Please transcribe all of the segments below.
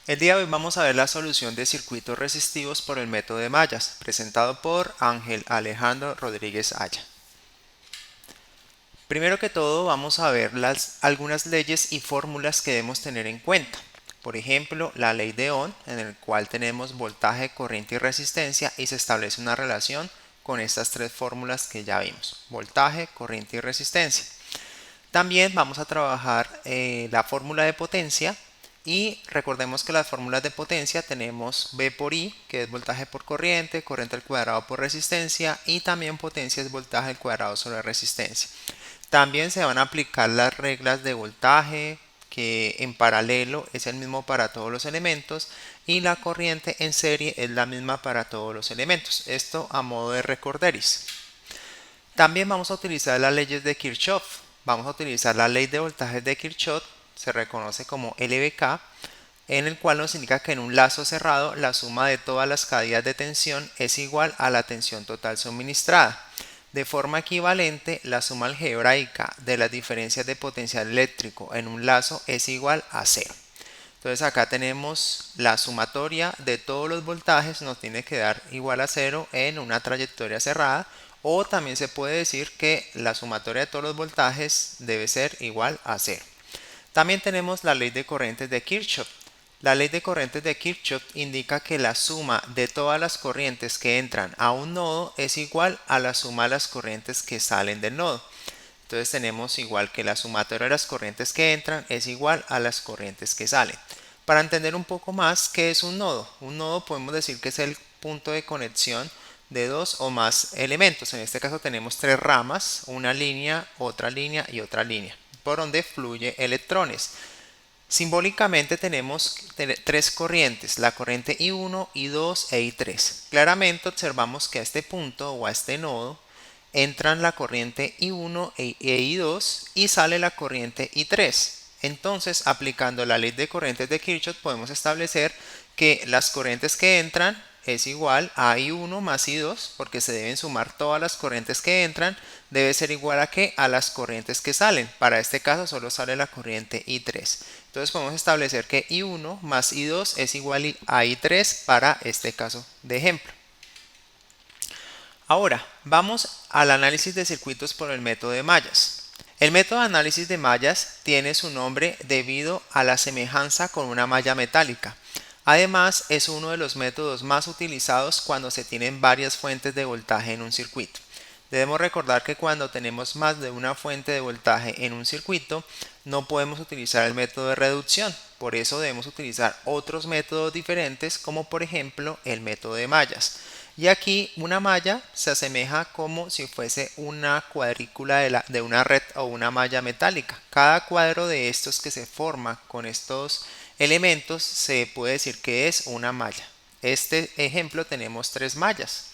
El día de hoy vamos a ver la solución de circuitos resistivos por el método de mallas, presentado por Ángel Alejandro Rodríguez Aya. Primero que todo vamos a ver algunas leyes y fórmulas que debemos tener en cuenta. Por ejemplo, la ley de Ohm, en el cual tenemos voltaje, corriente y resistencia y se establece una relación con estas tres fórmulas que ya vimos: voltaje, corriente y resistencia. También vamos a trabajar la fórmula de potencia y recordemos que las fórmulas de potencia tenemos V por I, que es voltaje por corriente, corriente al cuadrado por resistencia, y también potencia es voltaje al cuadrado sobre resistencia. También se van a aplicar las reglas de voltaje, que en paralelo es el mismo para todos los elementos, y la corriente en serie es la misma para todos los elementos. Esto a modo de recorderis. También vamos a utilizar las leyes de Kirchhoff. Vamos a utilizar la ley de voltajes de Kirchhoff, se reconoce como LVK, en el cual nos indica que en un lazo cerrado la suma de todas las caídas de tensión es igual a la tensión total suministrada. De forma equivalente, la suma algebraica de las diferencias de potencial eléctrico en un lazo es igual a cero. Entonces acá tenemos la sumatoria de todos los voltajes, nos tiene que dar igual a cero en una trayectoria cerrada, o también se puede decir que la sumatoria de todos los voltajes debe ser igual a cero. También tenemos la ley de corrientes de Kirchhoff. La ley de corrientes de Kirchhoff indica que la suma de todas las corrientes que entran a un nodo es igual a la suma de las corrientes que salen del nodo. Entonces tenemos igual que la sumatoria de las corrientes que entran es igual a las corrientes que salen. Para entender un poco más, ¿qué es un nodo? Un nodo podemos decir que es el punto de conexión de dos o más elementos. En este caso tenemos tres ramas, una línea y otra línea, por donde fluye electrones. Simbólicamente tenemos tres corrientes: la corriente I1, I2 e I3. Claramente observamos que a este punto o a este nodo entran la corriente I1 e I2 y sale la corriente I3. Entonces, aplicando la ley de corrientes de Kirchhoff, podemos establecer que las corrientes que entran es igual a I1 más I2, porque se deben sumar todas las corrientes que entran, debe ser igual a ¿qué? A las corrientes que salen. Para este caso solo sale la corriente I3. Entonces podemos establecer que I1 más I2 es igual a I3 para este caso de ejemplo. Ahora, vamos al análisis de circuitos por el método de mallas. El método de análisis de mallas tiene su nombre debido a la semejanza con una malla metálica. Además, es uno de los métodos más utilizados cuando se tienen varias fuentes de voltaje en un circuito. Debemos recordar que cuando tenemos más de una fuente de voltaje en un circuito, no podemos utilizar el método de reducción. Por eso debemos utilizar otros métodos diferentes, como por ejemplo el método de mallas. Y aquí una malla se asemeja como si fuese una cuadrícula de una red o una malla metálica. Cada cuadro de estos que se forma con estos elementos se puede decir que es una malla. Este ejemplo tenemos tres mallas.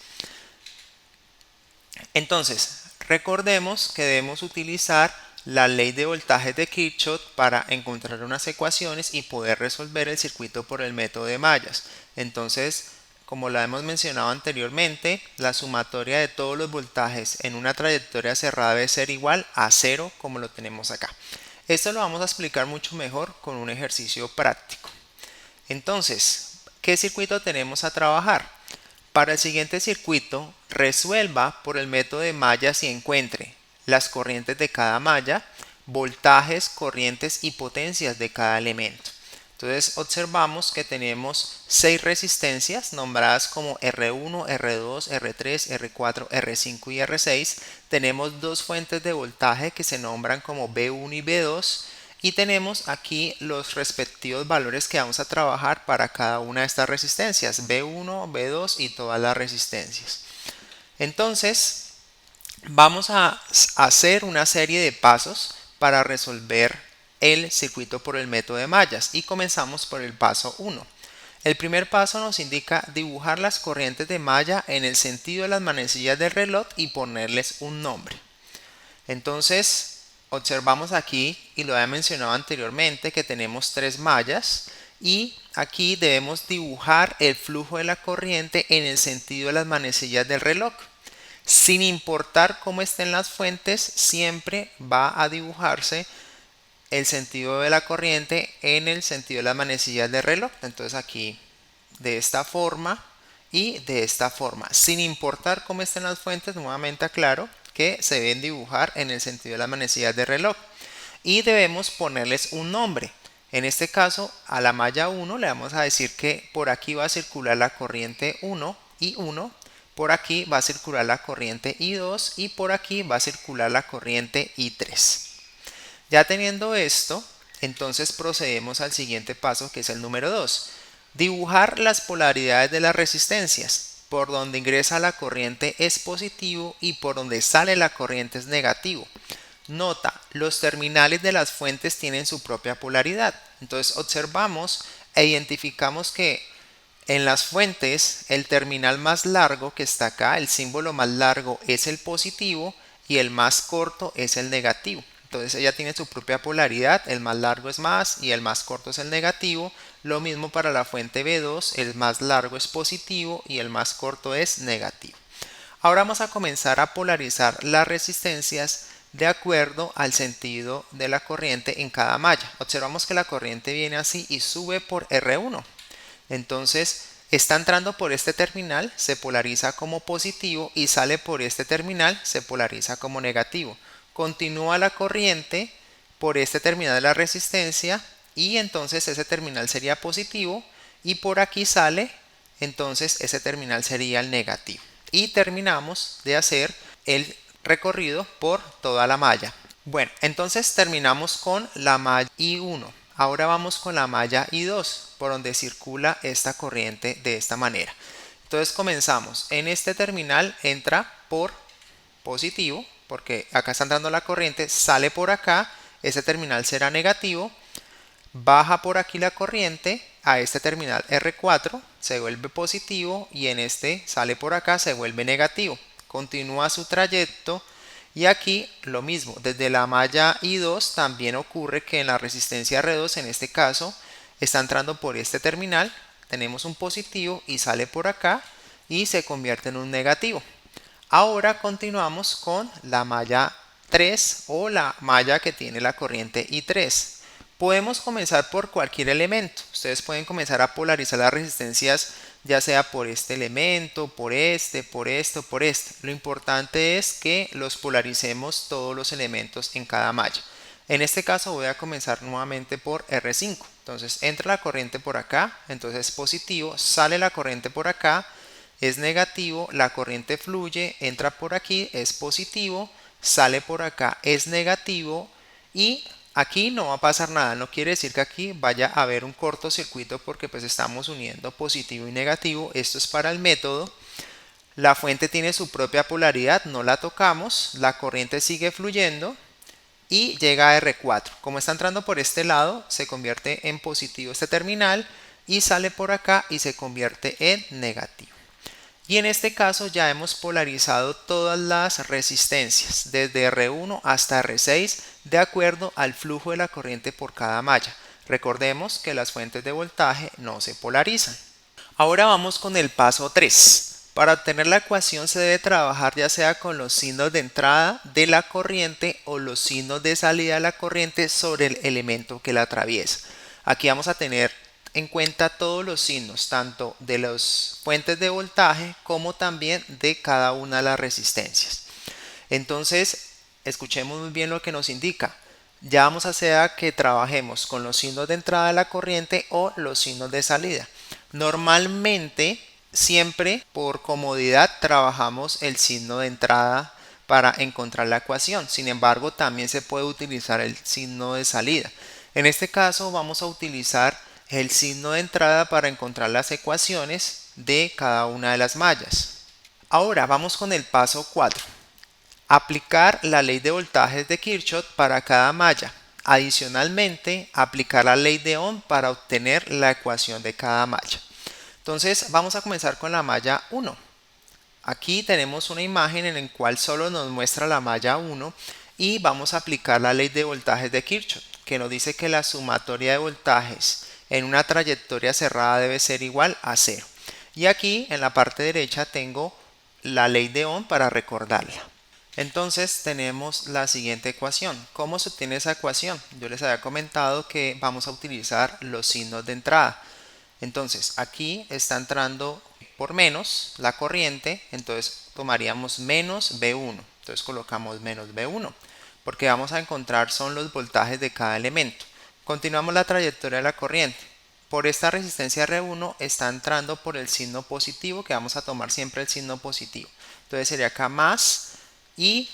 Entonces, recordemos que debemos utilizar la ley de voltajes de Kirchhoff para encontrar unas ecuaciones y poder resolver el circuito por el método de mallas. Entonces, como la hemos mencionado anteriormente, la sumatoria de todos los voltajes en una trayectoria cerrada debe ser igual a cero, como lo tenemos acá. Esto lo vamos a explicar mucho mejor con un ejercicio práctico. Entonces, ¿qué circuito tenemos a trabajar? Para el siguiente circuito, resuelva por el método de mallas y encuentre las corrientes de cada malla, voltajes, corrientes y potencias de cada elemento. Entonces observamos que tenemos 6 resistencias nombradas como R1, R2, R3, R4, R5 y R6. Tenemos dos fuentes de voltaje que se nombran como B1 y B2. Y tenemos aquí los respectivos valores que vamos a trabajar para cada una de estas resistencias: B1, B2 y todas las resistencias. Entonces, vamos a hacer una serie de pasos para resolver el circuito por el método de mallas y comenzamos por el paso 1. El primer paso nos indica dibujar las corrientes de malla en el sentido de las manecillas del reloj y ponerles un nombre. Entonces, observamos aquí, y lo había mencionado anteriormente, que tenemos tres mallas y aquí debemos dibujar el flujo de la corriente en el sentido de las manecillas del reloj. Sin importar cómo estén las fuentes, siempre va a dibujarse el sentido de la corriente en el sentido de las manecillas del reloj. Entonces aquí de esta forma y de esta forma, sin importar cómo estén las fuentes. Nuevamente aclaro que se deben dibujar en el sentido de las manecillas del reloj y debemos ponerles un nombre. En este caso, a la malla 1 le vamos a decir que por aquí va a circular la corriente 1 y 1, por aquí va a circular la corriente I2 y por aquí va a circular la corriente I3. Ya teniendo esto, entonces procedemos al siguiente paso, que es el número 2. Dibujar las polaridades de las resistencias. Por donde ingresa la corriente es positivo y por donde sale la corriente es negativo. Nota, los terminales de las fuentes tienen su propia polaridad. Entonces observamos e identificamos que en las fuentes el terminal más largo que está acá, el símbolo más largo es el positivo y el más corto es el negativo. Entonces ella tiene su propia polaridad, el más largo es más y el más corto es el negativo. Lo mismo para la fuente B2, el más largo es positivo y el más corto es negativo. Ahora vamos a comenzar a polarizar las resistencias de acuerdo al sentido de la corriente en cada malla. Observamos que la corriente viene así y sube por R1. Entonces está entrando por este terminal, se polariza como positivo y sale por este terminal, se polariza como negativo. Continúa la corriente por este terminal de la resistencia y entonces ese terminal sería positivo y por aquí sale, entonces ese terminal sería el negativo. Y terminamos de hacer el recorrido por toda la malla. Bueno, entonces terminamos con la malla I1. Ahora vamos con la malla I2, por donde circula esta corriente de esta manera. Entonces comenzamos. En este terminal entra por positivo, porque acá está entrando la corriente, sale por acá, ese terminal será negativo, baja por aquí la corriente a este terminal R4, se vuelve positivo y en este sale por acá, se vuelve negativo. Continúa su trayecto y aquí lo mismo, desde la malla I2 también ocurre que en la resistencia R2 en este caso está entrando por este terminal, tenemos un positivo y sale por acá y se convierte en un negativo. Ahora continuamos con la malla 3 o la malla que tiene la corriente I3. Podemos comenzar por cualquier elemento. Ustedes pueden comenzar a polarizar las resistencias ya sea por este elemento, por este, por esto, por este. Lo importante es que los polaricemos todos los elementos en cada malla. En este caso voy a comenzar nuevamente por R5. Entonces entra la corriente por acá, entonces es positivo, sale la corriente por acá, es negativo, la corriente fluye, entra por aquí, es positivo, sale por acá, es negativo y aquí no va a pasar nada. No quiere decir que aquí vaya a haber un cortocircuito porque pues estamos uniendo positivo y negativo. Esto es para el método. La fuente tiene su propia polaridad, no la tocamos, la corriente sigue fluyendo y llega a R4. Como está entrando por este lado, se convierte en positivo este terminal y sale por acá y se convierte en negativo. Y en este caso ya hemos polarizado todas las resistencias, desde R1 hasta R6, de acuerdo al flujo de la corriente por cada malla. Recordemos que las fuentes de voltaje no se polarizan. Ahora vamos con el paso 3. Para obtener la ecuación se debe trabajar ya sea con los signos de entrada de la corriente o los signos de salida de la corriente sobre el elemento que la atraviesa. Aquí vamos a tener en cuenta todos los signos, tanto de las fuentes de voltaje como también de cada una de las resistencias. Entonces, escuchemos muy bien lo que nos indica. Ya vamos a hacer que trabajemos con los signos de entrada de la corriente o los signos de salida. Normalmente, siempre por comodidad trabajamos el signo de entrada para encontrar la ecuación. Sin embargo, también se puede utilizar el signo de salida. En este caso vamos a utilizar el signo de entrada para encontrar las ecuaciones de cada una de las mallas. Ahora vamos con el paso 4. Aplicar la ley de voltajes de Kirchhoff para cada malla. Adicionalmente, aplicar la ley de Ohm para obtener la ecuación de cada malla. Entonces vamos a comenzar con la malla 1. Aquí tenemos una imagen en la cual solo nos muestra la malla 1 y vamos a aplicar la ley de voltajes de Kirchhoff, que nos dice que la sumatoria de voltajes en una trayectoria cerrada debe ser igual a 0. Y aquí en la parte derecha tengo la ley de Ohm para recordarla. Entonces tenemos la siguiente ecuación. ¿Cómo se obtiene esa ecuación? Yo les había comentado que vamos a utilizar los signos de entrada. Entonces aquí está entrando por menos la corriente, entonces tomaríamos menos V1. Entonces colocamos menos V1 porque vamos a encontrar son los voltajes de cada elemento. Continuamos la trayectoria de la corriente. Por esta resistencia R1 está entrando por el signo positivo, que vamos a tomar siempre el signo positivo. Entonces sería acá más y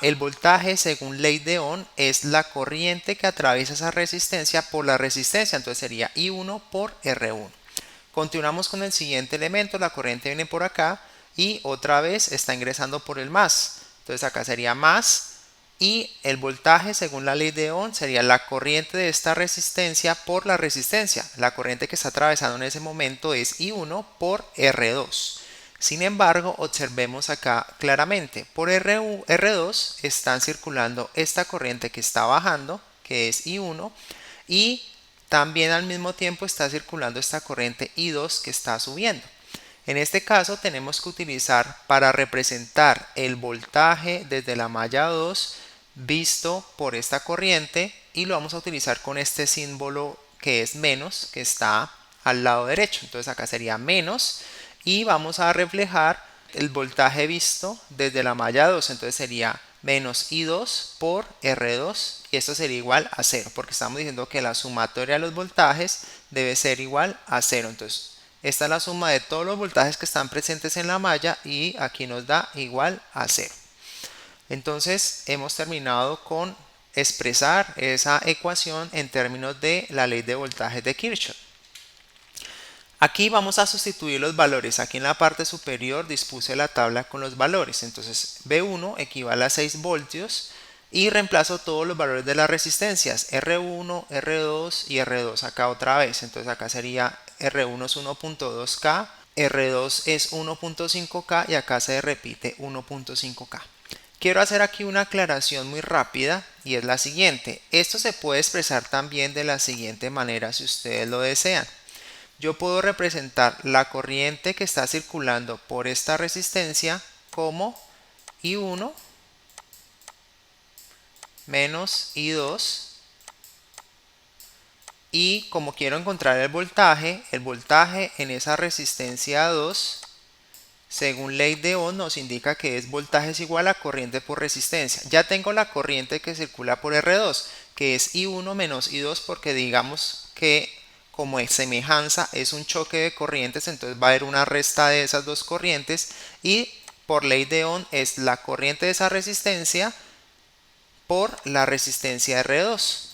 el voltaje según ley de Ohm es la corriente que atraviesa esa resistencia por la resistencia, entonces sería I1 por R1. Continuamos con el siguiente elemento, la corriente viene por acá y otra vez está ingresando por el más, entonces acá sería más y el voltaje según la ley de Ohm sería la corriente de esta resistencia por la resistencia. La corriente que está atravesando en ese momento es I1 por R2. Sin embargo, observemos acá claramente, por R2 están circulando esta corriente que está bajando, que es I1, y también al mismo tiempo está circulando esta corriente I2 que está subiendo. En este caso tenemos que utilizar para representar el voltaje desde la malla 2 visto por esta corriente y lo vamos a utilizar con este símbolo que es menos, que está al lado derecho. Entonces acá sería menos y vamos a reflejar el voltaje visto desde la malla 2, entonces sería menos I2 por R2 y esto sería igual a 0 porque estamos diciendo que la sumatoria de los voltajes debe ser igual a 0. Entonces esta es la suma de todos los voltajes que están presentes en la malla y aquí nos da igual a 0. Entonces hemos terminado con expresar esa ecuación en términos de la ley de voltajes de Kirchhoff. Aquí vamos a sustituir los valores. Aquí en la parte superior dispuse la tabla con los valores. Entonces V1 equivale a 6 voltios y reemplazo todos los valores de las resistencias R1, R2 y R2 acá otra vez. Entonces acá sería R1 es 1.2K, R2 es 1.5K y acá se repite 1.5K. Quiero hacer aquí una aclaración muy rápida y es la siguiente. Esto se puede expresar también de la siguiente manera si ustedes lo desean. Yo puedo representar la corriente que está circulando por esta resistencia como I1 menos I2 y como quiero encontrar el voltaje en esa resistencia 2 según ley de Ohm nos indica que es voltaje es igual a corriente por resistencia. Ya tengo la corriente que circula por R2 que es I1 menos I2 porque digamos que como es semejanza es un choque de corrientes, entonces va a haber una resta de esas dos corrientes y por ley de Ohm es la corriente de esa resistencia por la resistencia R2.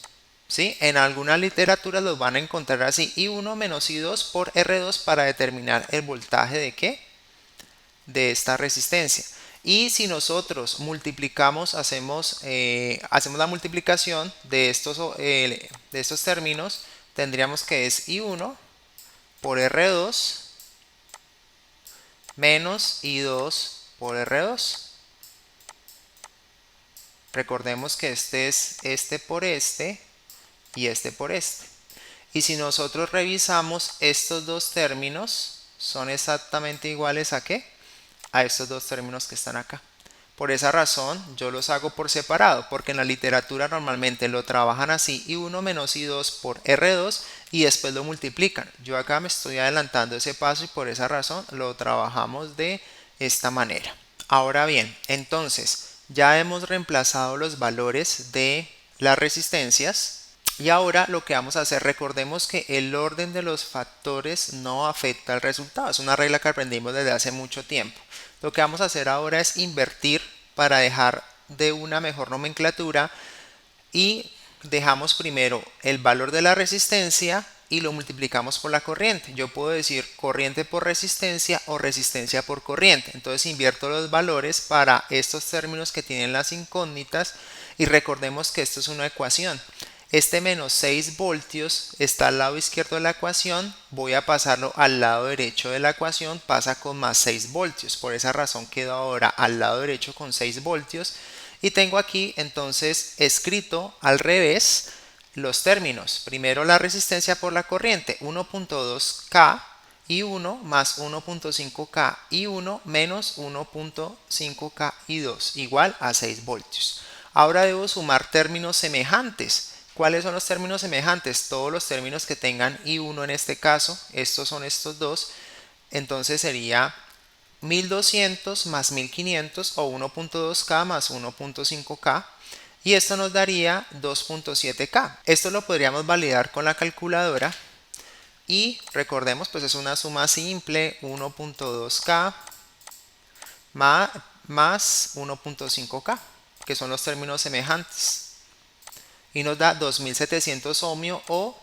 ¿Sí? En alguna literatura los van a encontrar así, I1 menos I2 por R2 para determinar el voltaje de ¿qué? De esta resistencia. Y si nosotros multiplicamos, hacemos la multiplicación de estos términos, tendríamos que es I1 por R2 menos I2 por R2. Recordemos que este es este por este y este por este. Y si nosotros revisamos estos dos términos, son exactamente iguales ¿a qué? A estos dos términos que están acá. Por esa razón yo los hago por separado, porque en la literatura normalmente lo trabajan así, I1 menos I2 por R2 y después lo multiplican. Yo acá me estoy adelantando ese paso y por esa razón lo trabajamos de esta manera. Ahora bien, entonces ya hemos reemplazado los valores de las resistencias y ahora lo que vamos a hacer, recordemos que el orden de los factores no afecta al resultado, es una regla que aprendimos desde hace mucho tiempo. Lo que vamos a hacer ahora es invertir para dejar de una mejor nomenclatura y dejamos primero el valor de la resistencia y lo multiplicamos por la corriente. Yo puedo decir corriente por resistencia o resistencia por corriente. Entonces invierto los valores para estos términos que tienen las incógnitas y recordemos que esto es una ecuación. Este menos 6 voltios está al lado izquierdo de la ecuación, voy a pasarlo al lado derecho de la ecuación, pasa con más 6 voltios, por esa razón quedo ahora al lado derecho con 6 voltios y tengo aquí entonces escrito al revés los términos, primero la resistencia por la corriente 1.2K I1 más 1.5K I1 menos 1.5K I2 igual a 6 voltios. Ahora debo sumar términos semejantes. ¿Cuáles son los términos semejantes? Todos los términos que tengan I1 en este caso, estos son estos dos, entonces sería 1200 más 1500 o 1.2K más 1.5K y esto nos daría 2.7K. Esto lo podríamos validar con la calculadora y recordemos pues es una suma simple, 1.2K más 1.5K, que son los términos semejantes, y nos da 2700 ohmios o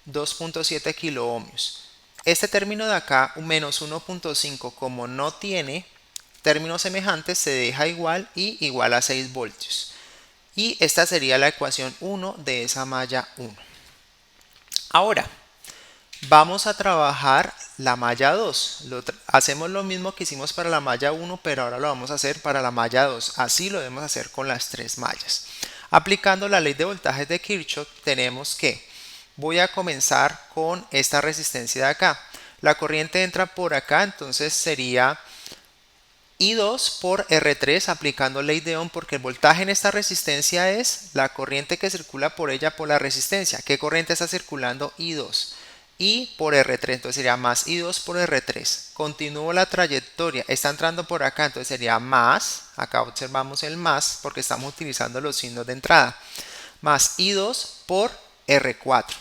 2.7 kilo ohmios. Este término de acá, menos 1.5, como no tiene términos semejantes, se deja igual y igual a 6 voltios. Y esta sería la ecuación 1 de esa malla 1. Ahora, vamos a trabajar la malla 2. Hacemos lo mismo que hicimos para la malla 1, pero ahora lo vamos a hacer para la malla 2. Así lo debemos hacer con las tres mallas. Aplicando la ley de voltajes de Kirchhoff, tenemos que voy a comenzar con esta resistencia de acá. La corriente entra por acá, entonces sería I2 por R3 aplicando ley de Ohm, porque el voltaje en esta resistencia es la corriente que circula por ella por la resistencia. ¿Qué corriente está circulando? I2. I por R3, entonces sería más I2 por R3. Continúo la trayectoria, está entrando por acá, entonces sería más, acá observamos el más porque estamos utilizando los signos de entrada, más I2 por R4.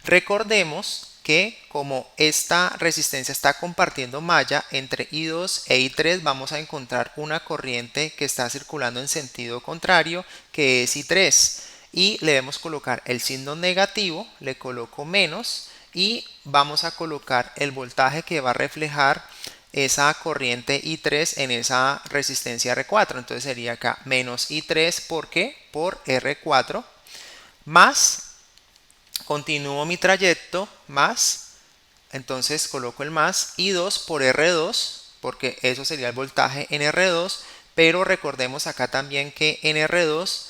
Recordemos que como esta resistencia está compartiendo malla entre I2 e I3, vamos a encontrar una corriente que está circulando en sentido contrario, que es I3. Y le debemos colocar el signo negativo, le coloco menos y vamos a colocar el voltaje que va a reflejar esa corriente I3 en esa resistencia R4. Entonces sería acá menos I3, ¿por qué? Por R4, más, continúo mi trayecto, más, entonces coloco el más, I2 por R2, porque eso sería el voltaje en R2, pero recordemos acá también que en R2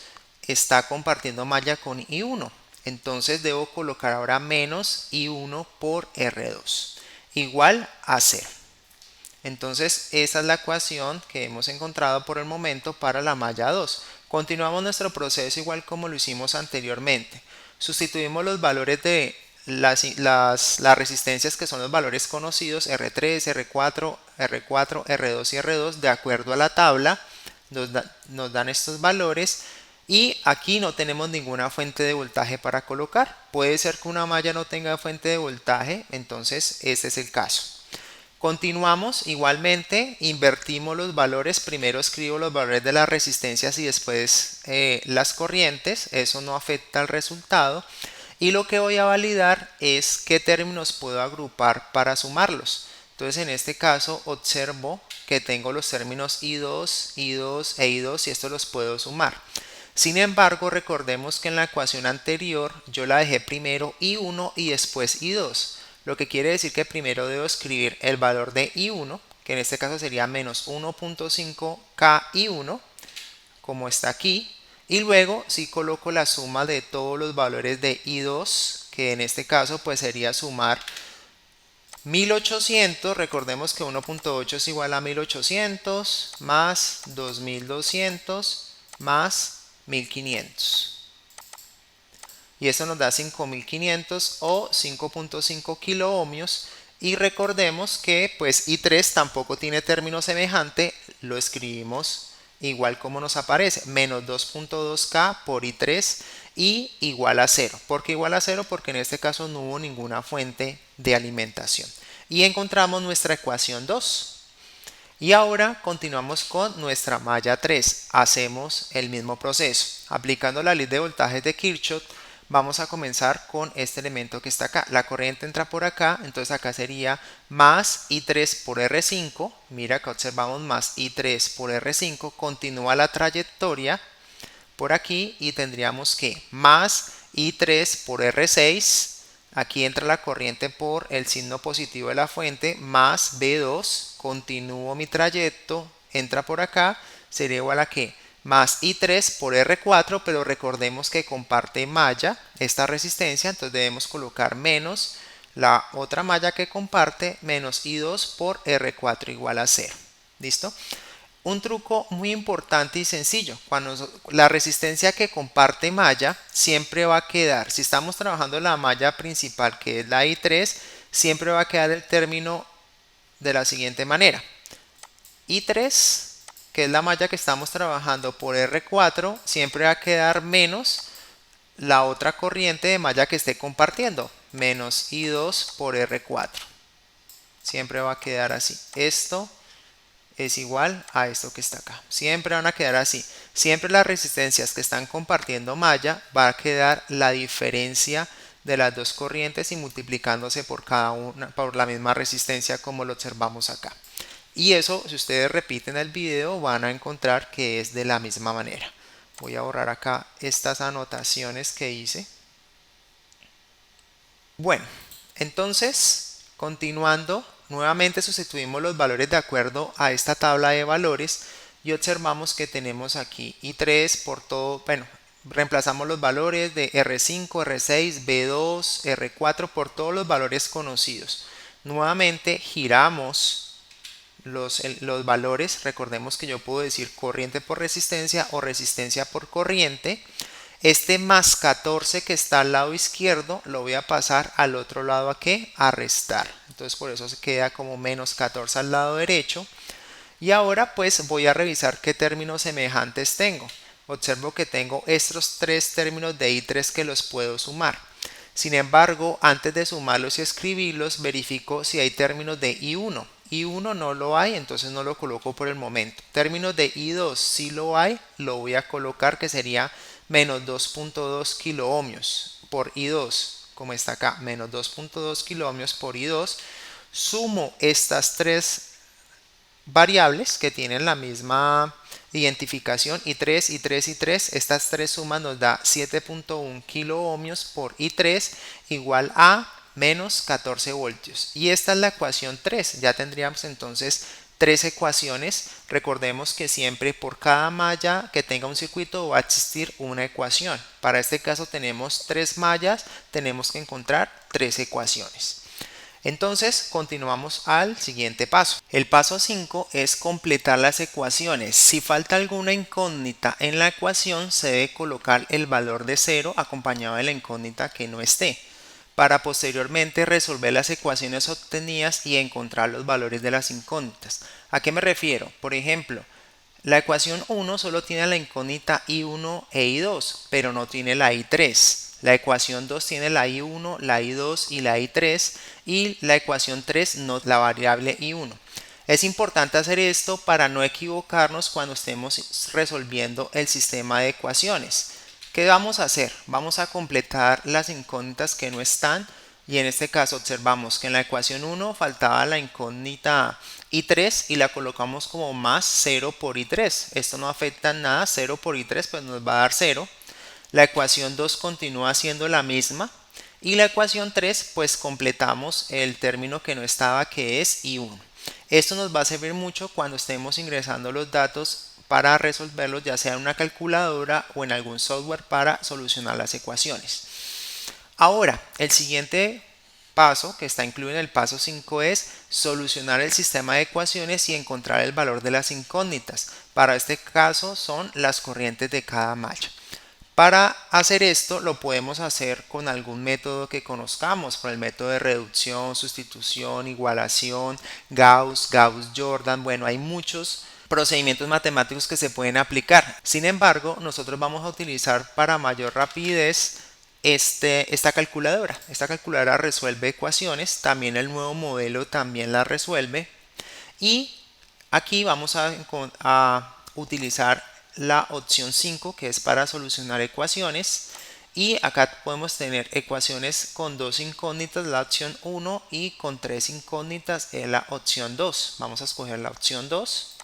está compartiendo malla con I1. Entonces debo colocar ahora menos I1 por R2, igual a 0. Entonces esa es la ecuación que hemos encontrado por el momento para la malla 2. Continuamos nuestro proceso igual como lo hicimos anteriormente. Sustituimos los valores de las resistencias que son los valores conocidos R3, R4, R4, R2 y R2 de acuerdo a la tabla. Nos dan estos valores. Y aquí no tenemos ninguna fuente de voltaje para colocar. Puede ser que una malla no tenga fuente de voltaje, entonces este es el caso. Continuamos igualmente, invertimos los valores, primero escribo los valores de las resistencias y después las corrientes, eso no afecta al resultado. Y lo que voy a validar es qué términos puedo agrupar para sumarlos. Entonces en este caso observo que tengo los términos I2, I2 e I2 y estos los puedo sumar. Sin embargo, recordemos que en la ecuación anterior yo la dejé primero I1 y después I2, lo que quiere decir que primero debo escribir el valor de I1, que en este caso sería menos 1.5K I1, como está aquí, y luego si coloco la suma de todos los valores de I2, que en este caso pues sería sumar 1800, recordemos que 1.8 es igual a 1800 más 2200 más 1500 y eso nos da 5500 o 5.5 kilo ohmios. Y recordemos que pues I3 tampoco tiene término semejante, lo escribimos igual como nos aparece, menos 2.2K por I3 y igual a 0. ¿Por qué igual a 0? Porque en este caso no hubo ninguna fuente de alimentación. Y encontramos nuestra ecuación 2. Y ahora continuamos con nuestra malla 3. Hacemos el mismo proceso. Aplicando la ley de voltajes de Kirchhoff, vamos a comenzar con este elemento que está acá. La corriente entra por acá, entonces acá sería más I3 por R5. Mira, acá observamos más I3 por R5. Continúa la trayectoria por aquí y tendríamos que más I3 por R6. Aquí entra la corriente por el signo positivo de la fuente, más B2, continúo mi trayecto, entra por acá, sería igual a que más I3 por R4, pero recordemos que comparte malla esta resistencia, entonces debemos colocar menos la otra malla que comparte menos I2 por R4 igual a 0. ¿Listo? Un truco muy importante y sencillo, cuando la resistencia que comparte malla siempre va a quedar, si estamos trabajando la malla principal que es la I3, siempre va a quedar el término de la siguiente manera. I3, que es la malla que estamos trabajando por R4, siempre va a quedar menos la otra corriente de malla que esté compartiendo, menos I2 por R4. Siempre va a quedar así. Esto es igual a esto que está acá. Siempre van a quedar así. Siempre las resistencias que están compartiendo malla va a quedar la diferencia de las dos corrientes y multiplicándose por cada una por la misma resistencia como lo observamos acá. Y eso, si ustedes repiten el video, van a encontrar que es de la misma manera. Voy a borrar acá estas anotaciones que hice. Bueno, entonces, continuando, nuevamente sustituimos los valores de acuerdo a esta tabla de valores y observamos que tenemos aquí I3 por todo, bueno, reemplazamos los valores de R5, R6, B2, R4 por todos los valores conocidos. Nuevamente giramos los valores, recordemos que yo puedo decir corriente por resistencia o resistencia por corriente. Este más 14 que está al lado izquierdo lo voy a pasar al otro lado ¿a qué? A restar. Entonces por eso se queda como menos 14 al lado derecho. Y ahora pues voy a revisar qué términos semejantes tengo. Observo que tengo estos tres términos de I3 que los puedo sumar. Sin embargo, antes de sumarlos y escribirlos, verifico si hay términos de I1. I1 no lo hay, entonces no lo coloco por el momento. Términos de I2 si lo hay, lo voy a colocar que sería menos 2.2 kiloohmios por I2, como está acá, menos 2.2 kiloohmios por I2. Sumo estas tres variables que tienen la misma identificación I3, I3, I3, estas tres sumas nos da 7.1 kiloohmios por I3 igual a menos 14 voltios. Y esta es la ecuación 3. Ya tendríamos entonces tres ecuaciones. Recordemos que siempre por cada malla que tenga un circuito va a existir una ecuación. Para este caso tenemos tres mallas, tenemos que encontrar tres ecuaciones. Entonces continuamos al siguiente paso. El paso 5 es completar las ecuaciones. Si falta alguna incógnita en la ecuación, se debe colocar el valor de 0 acompañado de la incógnita que no esté, para posteriormente resolver las ecuaciones obtenidas y encontrar los valores de las incógnitas. ¿A qué me refiero? Por ejemplo, la ecuación 1 solo tiene la incógnita I1 e I2, pero no tiene la I3. La ecuación 2 tiene la I1, la I2 y la I3 y la ecuación 3 no la variable I1. Es importante hacer esto para no equivocarnos cuando estemos resolviendo el sistema de ecuaciones. ¿Qué vamos a hacer? Vamos a completar las incógnitas que no están y en este caso observamos que en la ecuación 1 faltaba la incógnita I3 y la colocamos como más 0 por I3. Esto no afecta en nada, 0 por I3 pues nos va a dar 0. La ecuación 2 continúa siendo la misma y la ecuación 3 pues completamos el término que no estaba que es I1. Esto nos va a servir mucho cuando estemos ingresando los datos para resolverlos ya sea en una calculadora o en algún software para solucionar las ecuaciones. Ahora, el siguiente paso que está incluido en el paso 5 es solucionar el sistema de ecuaciones y encontrar el valor de las incógnitas. Para este caso son las corrientes de cada malla. Para hacer esto lo podemos hacer con algún método que conozcamos, con el método de reducción, sustitución, igualación, Gauss, Gauss-Jordan. Bueno, hay muchos procedimientos matemáticos que se pueden aplicar. Sin embargo, nosotros vamos a utilizar para mayor rapidez esta calculadora. Esta calculadora resuelve ecuaciones, también el nuevo modelo también la resuelve. Y aquí vamos a utilizar la opción 5 que es para solucionar ecuaciones y acá podemos tener ecuaciones con dos incógnitas, la opción 1 y con tres incógnitas en la opción 2. Vamos a escoger la opción 2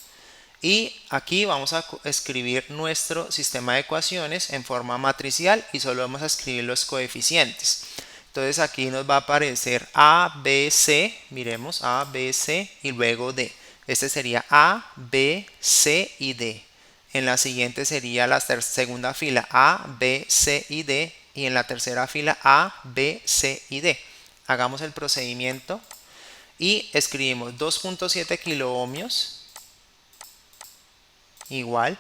y aquí vamos a escribir nuestro sistema de ecuaciones en forma matricial y solo vamos a escribir los coeficientes. Entonces aquí nos va a aparecer A, B, C, miremos A, B, C y luego D. Este sería A, B, C y D. En la siguiente sería la segunda fila A, B, C y D y en la tercera fila A, B, C y D. hagamos el procedimiento y escribimos 2.7 kiloohmios igual,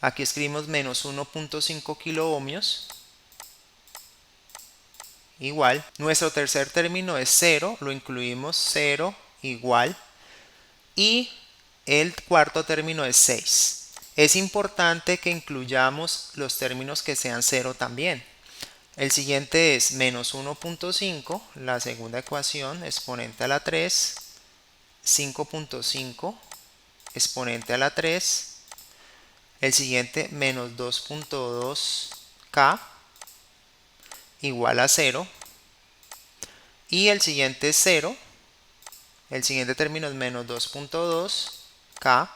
aquí escribimos menos 1.5 kiloohmios igual, nuestro tercer término es 0, lo incluimos 0 igual, y el cuarto término es 6. Es importante que incluyamos los términos que sean 0 también. El siguiente es menos 1.5, la segunda ecuación, exponente a la 3, 5.5, exponente a la 3, el siguiente menos 2.2k igual a 0, y el siguiente es 0, el siguiente término es menos 2.2k,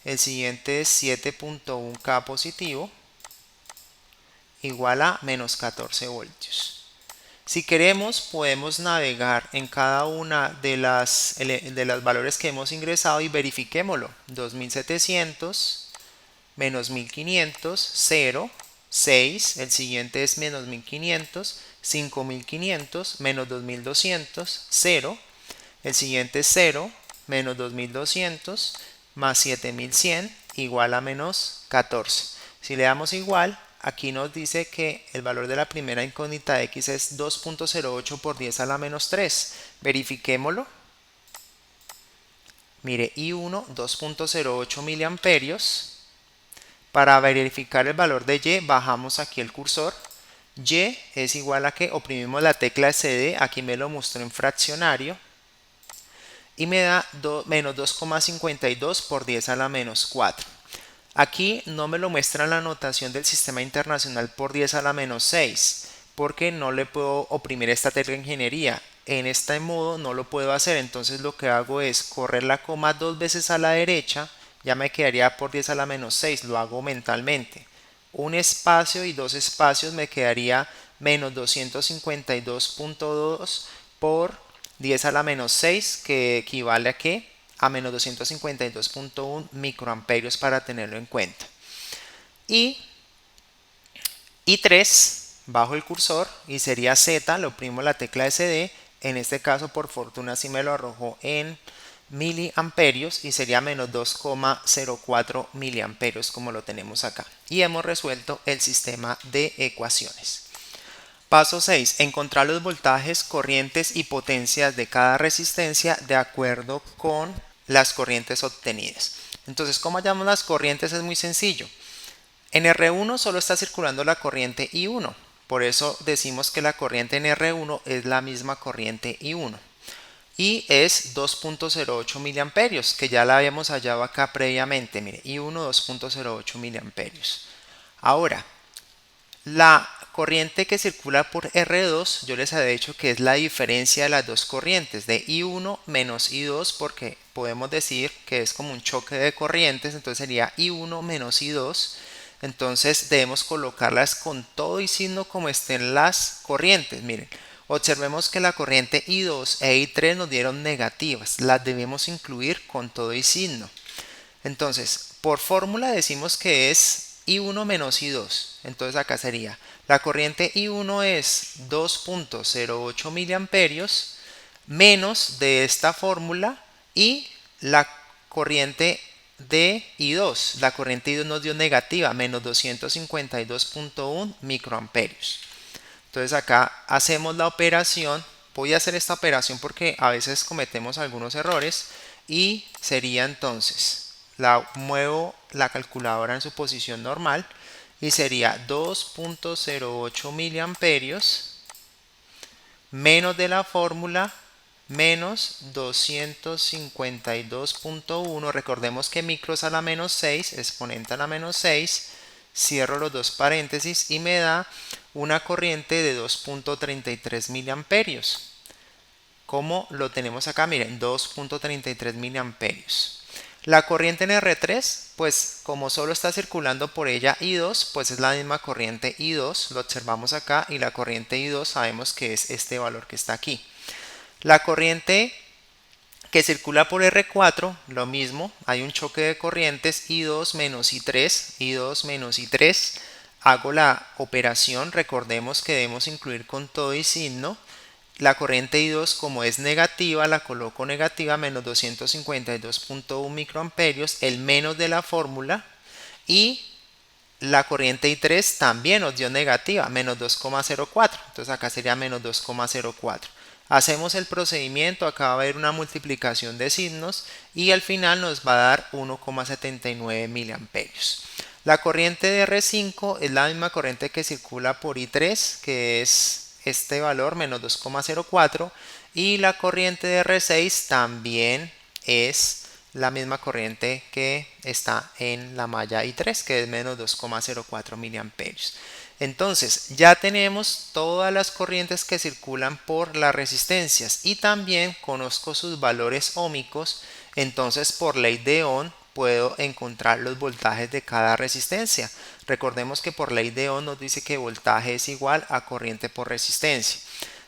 el siguiente es 7.1k positivo, igual a menos 14 voltios. Si queremos, podemos navegar en cada una de las valores que hemos ingresado y verifiquémoslo. 2700, menos 1500, 0, 6, el siguiente es menos 1500, 5500, menos 2200, 0, el siguiente es 0, menos 2200, más 7100, igual a menos 14. Si le damos igual, aquí nos dice que el valor de la primera incógnita de x es 2.08 por 10 a la menos 3. Verifiquémoslo. Mire, I1 2.08 miliamperios. Para verificar el valor de y, bajamos aquí el cursor. Y es igual a que oprimimos la tecla SD, aquí me lo mostró en fraccionario, y me da menos 2,52 por 10 a la menos 4. Aquí no me lo muestra la notación del sistema internacional por 10 a la menos 6, porque no le puedo oprimir esta tecla de ingeniería. En este modo no lo puedo hacer, entonces lo que hago es correr la coma dos veces a la derecha, ya me quedaría por 10 a la menos 6, lo hago mentalmente. Un espacio y dos espacios me quedaría menos 252.2 por 10 a la menos 6, que equivale a ¿qué? A menos 252.1 microamperios, para tenerlo en cuenta. Y 3 bajo el cursor y sería Z, lo oprimo la tecla SD, en este caso por fortuna sí me lo arrojó en miliamperios y sería menos 2,04 miliamperios, como lo tenemos acá. Y hemos resuelto el sistema de ecuaciones. Paso 6. Encontrar los voltajes, corrientes y potencias de cada resistencia de acuerdo con las corrientes obtenidas. Entonces, ¿cómo hallamos las corrientes? Es muy sencillo. En R1 solo está circulando la corriente I1. Por eso decimos que la corriente en R1 es la misma corriente I1. Y es 2.08 miliamperios, que ya la habíamos hallado acá previamente. Mire, I1 2.08 miliamperios. Ahora, la corriente que circula por R2, yo les había dicho que es la diferencia de las dos corrientes, de I1 menos I2, porque podemos decir que es como un choque de corrientes, entonces sería I1 menos I2. Entonces debemos colocarlas con todo y signo como estén las corrientes. Miren, observemos que la corriente I2 e I3 nos dieron negativas, las debemos incluir con todo y signo. Entonces, por fórmula decimos que es I1 menos I2. Entonces acá sería, la corriente I1 es 2.08 miliamperios menos de esta fórmula, y la corriente de I2. La corriente I2 nos dio negativa, menos 252.1 microamperios. Entonces acá hacemos la operación. Voy a hacer esta operación porque a veces cometemos algunos errores, y sería entonces, muevo la calculadora en su posición normal y sería 2.08 miliamperios menos de la fórmula menos 252.1. Recordemos que micros a la menos 6, exponente a la menos 6, cierro los dos paréntesis y me da una corriente de 2.33 miliamperios. Como lo tenemos acá, miren, 2.33 miliamperios. La corriente en R3, pues como solo está circulando por ella I2, pues es la misma corriente I2, lo observamos acá, y la corriente I2 sabemos que es este valor que está aquí. La corriente que circula por R4, lo mismo, hay un choque de corrientes I2 menos I3, I2 menos I3. hago la operación, recordemos que debemos incluir con todo y signo. La corriente I2 como es negativa, la coloco negativa, menos 252.1 microamperios, el menos de la fórmula, y la corriente I3 también nos dio negativa, menos 2,04, entonces acá sería menos 2,04. Hacemos el procedimiento, acá va a haber una multiplicación de signos y al final nos va a dar 1,79 miliamperios. La corriente de R5 es la misma corriente que circula por I3, que es este valor, menos 2,04, y la corriente de R6 también es la misma corriente que está en la malla I3, que es menos 2,04 miliamperios. Entonces ya tenemos todas las corrientes que circulan por las resistencias y también conozco sus valores óhmicos. Entonces por ley de Ohm puedo encontrar los voltajes de cada resistencia. Recordemos que por ley de Ohm nos dice que voltaje es igual a corriente por resistencia.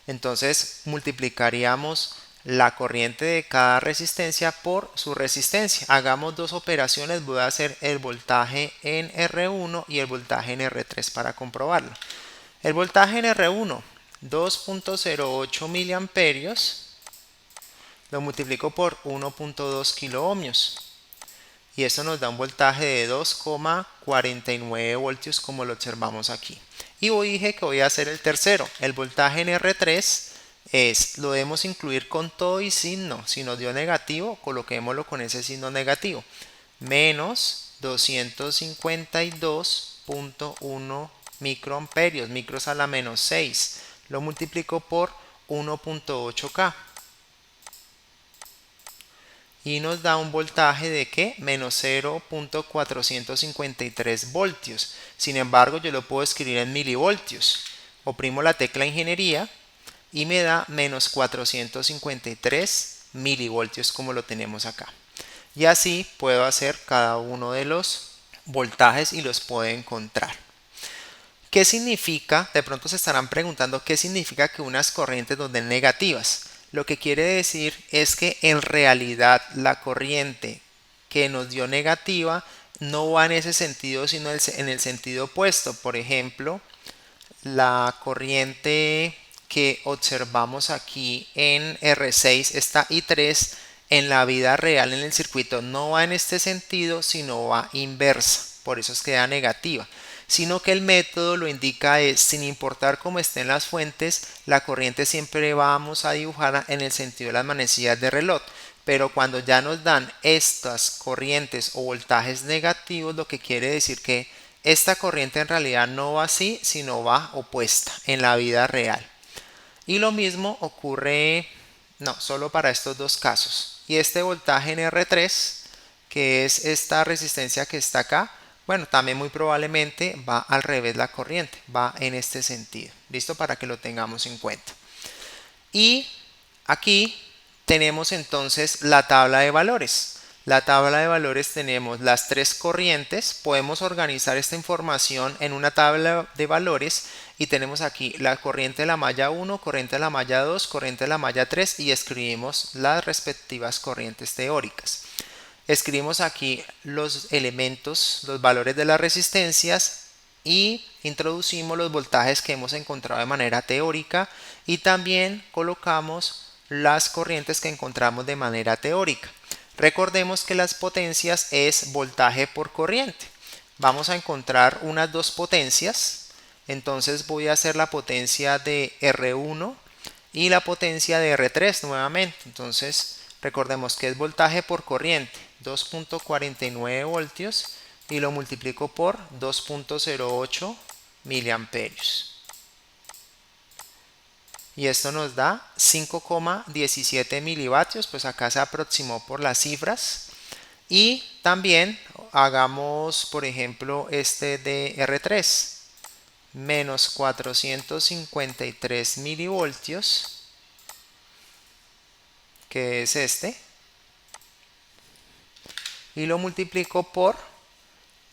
Entonces multiplicaríamos la corriente de cada resistencia por su resistencia. Hagamos dos operaciones, voy a hacer el voltaje en R1 y el voltaje en R3 para comprobarlo. El voltaje en R1, 2.08 miliamperios, lo multiplico por 1.2 kiloohmios y esto nos da un voltaje de 2,49 voltios como lo observamos aquí. Y dije que voy a hacer el tercero, el voltaje en R3 lo debemos incluir con todo y signo. Si nos dio negativo, coloquémoslo con ese signo negativo. Menos 252.1 microamperios, micros a la menos 6. Lo multiplico por 1.8K. Y nos da un voltaje de ¿qué? Menos 0.453 voltios. Sin embargo, yo lo puedo escribir en milivoltios. Oprimo la tecla ingeniería y me da menos 453 milivoltios como lo tenemos acá. Y así puedo hacer cada uno de los voltajes y los puedo encontrar. ¿Qué significa? De pronto se estarán preguntando qué significa que unas corrientes nos den negativas. Lo que quiere decir es que en realidad la corriente que nos dio negativa no va en ese sentido, sino en el sentido opuesto. Por ejemplo, la corriente que observamos aquí en R6, esta I3, en la vida real en el circuito no va en este sentido, sino va inversa. Por eso es que da negativa. Sino que el método lo indica es, sin importar cómo estén las fuentes, la corriente siempre vamos a dibujarla en el sentido de las manecillas de reloj. Pero cuando ya nos dan estas corrientes o voltajes negativos, lo que quiere decir que esta corriente en realidad no va así, sino va opuesta en la vida real. Y lo mismo ocurre, no, solo para estos dos casos. Y este voltaje en R3, que es esta resistencia que está acá, bueno, también muy probablemente va al revés la corriente, va en este sentido. ¿Listo? Para que lo tengamos en cuenta. Y aquí tenemos entonces la tabla de valores. La tabla de valores tenemos las tres corrientes, podemos organizar esta información en una tabla de valores y tenemos aquí la corriente de la malla 1, corriente de la malla 2, corriente de la malla 3 y escribimos las respectivas corrientes teóricas. Escribimos aquí los elementos, los valores de las resistencias y introducimos los voltajes que hemos encontrado de manera teórica y también colocamos las corrientes que encontramos de manera teórica. Recordemos que las potencias es voltaje por corriente. Vamos a encontrar unas dos potencias. Entonces voy a hacer la potencia de R1 y la potencia de R3 nuevamente. Entonces recordemos que es voltaje por corriente, 2.49 voltios y lo multiplico por 2.08 miliamperios. Y esto nos da 5,17 milivatios, pues acá se aproximó por las cifras. Y también hagamos, por ejemplo, este de R3, menos 453 milivoltios, que es este, y lo multiplico por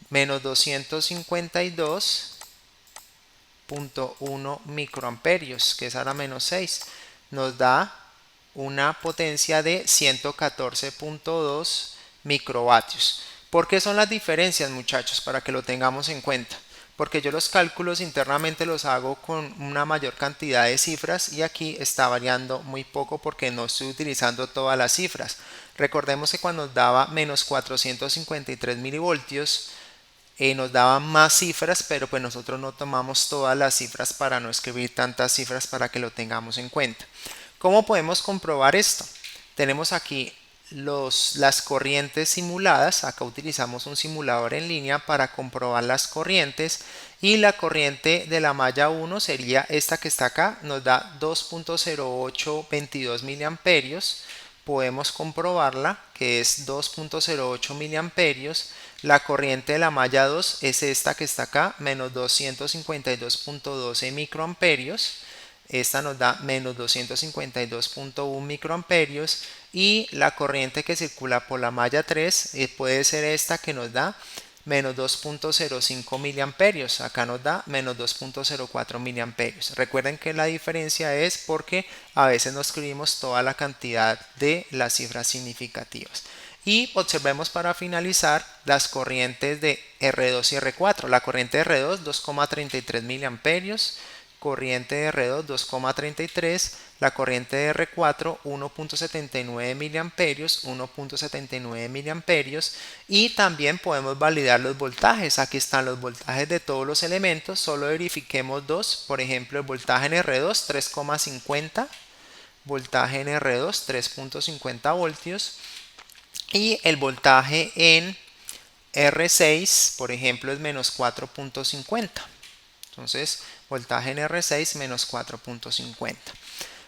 menos 252.1 microamperios, que es ahora menos 6, nos da una potencia de 114.2 microvatios. ¿Por qué son las diferencias, muchachos? Para que lo tengamos en cuenta. porque yo los cálculos internamente los hago con una mayor cantidad de cifras y aquí está variando muy poco porque no estoy utilizando todas las cifras. Recordemos que cuando nos daba menos 453 milivoltios, nos daba más cifras, pero pues nosotros no tomamos todas las cifras para no escribir tantas cifras para que lo tengamos en cuenta. ¿Cómo podemos comprobar esto? Tenemos aquí las corrientes simuladas. Acá utilizamos un simulador en línea para comprobar las corrientes y la corriente de la malla 1 sería esta que está acá, nos da 2.0822 miliamperios. Podemos comprobarla, que es 2.08 miliamperios. La corriente de la malla 2 es esta que está acá, menos 252.12 microamperios. Esta nos da menos 252.1 microamperios y la corriente que circula por la malla 3 puede ser esta que nos da menos 2.05 miliamperios. Acá nos da menos 2.04 miliamperios. Recuerden que la diferencia es porque a veces no escribimos toda la cantidad de las cifras significativas. Y observemos para finalizar las corrientes de R2 y R4. La corriente de R2 2,33 miliamperios, corriente de R2 2,33, la corriente de R4 1.79 miliamperios, 1.79 miliamperios, y también podemos validar los voltajes. Aquí están los voltajes de todos los elementos, solo verifiquemos dos. Por ejemplo, el voltaje en R2 3,50, voltaje en R2 3.50 voltios, y el voltaje en R6 por ejemplo es menos 4.50. Entonces voltaje en R6 menos 4.50.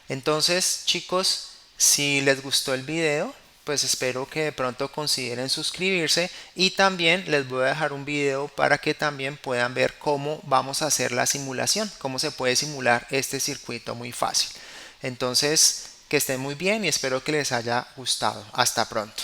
Entonces chicos, si les gustó el video, pues espero que de pronto consideren suscribirse, y también les voy a dejar un video para que también puedan ver cómo vamos a hacer la simulación, cómo se puede simular este circuito muy fácil. Entonces que estén muy bien y espero que les haya gustado. Hasta pronto.